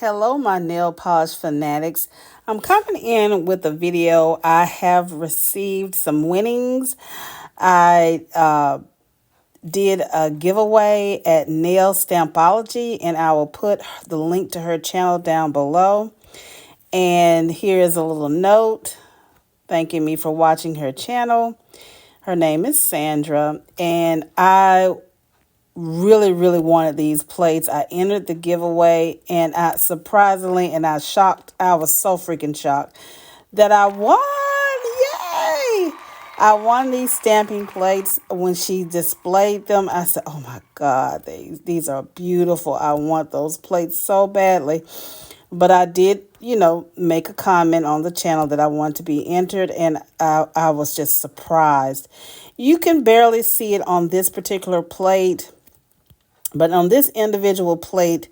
Hello, my nail polish fanatics. I'm coming in with a video. I have received some winnings. I did a giveaway at Nailstampology, and I will put the link to her channel down below. And here is a little note thanking me for watching her channel. Her name is Sandra, and I really wanted these plates. I entered the giveaway, and I surprisingly, and I was so freaking shocked that I won. Yay! I won these stamping plates. When she displayed them, I said, oh my God, these are beautiful. I want those plates so badly. But I did, make a comment on the channel that I want to be entered, and I was just surprised. You can barely see it on this particular plate, but on this individual plate,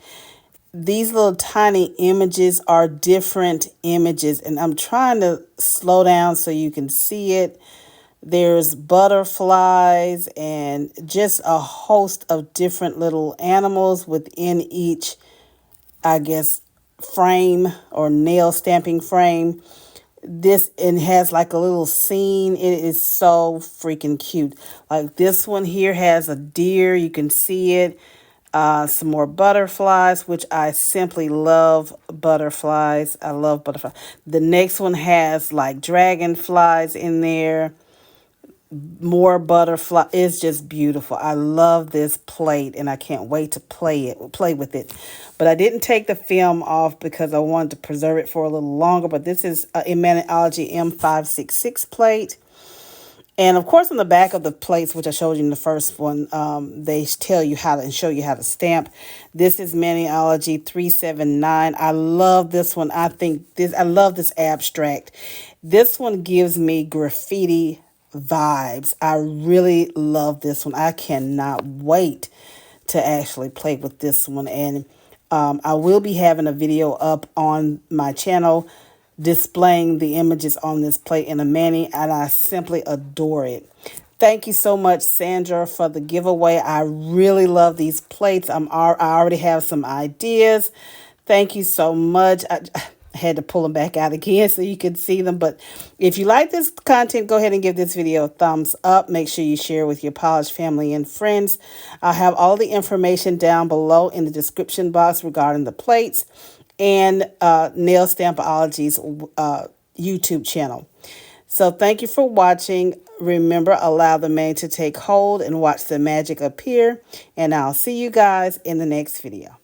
these little tiny images are different images, and I'm trying to slow down so you can see it. There's butterflies and just a host of different little animals within each, I guess, frame or nail stamping frame. This, and has like a little scene. It is so freaking cute. Like this one here has a deer. You can see it. Some more butterflies, which I simply love butterflies. I love butterflies. The next one has like dragonflies in there. More butterfly. It's just beautiful. I love this plate, and I can't wait to play with it. But I didn't take the film off because I wanted to preserve it for a little longer. But this is a Maniology M566 plate. And of course, on the back of the plates, which I showed you in the first one, they tell you how to and show you how to stamp. This is Maniology M379. I love this one. I love this abstract. This one gives me graffiti vibes. I really love this one. I cannot wait to actually play with this one. And I will be having a video up on my channel displaying the images on this plate in a mani, and I simply adore it. Thank you so much, Sandra, for the giveaway. I really love these plates. I already have some ideas. Thank you so much. I had to pull them back out again so you can see them. But if you like this content, go ahead and give this video a thumbs up. Make sure you share with your polish family and friends. I'll have all the information down below in the description box regarding the plates and Nailstampology's YouTube channel. So thank you for watching. Remember, allow the mane to take hold and watch the magic appear. And I'll see you guys in the next video.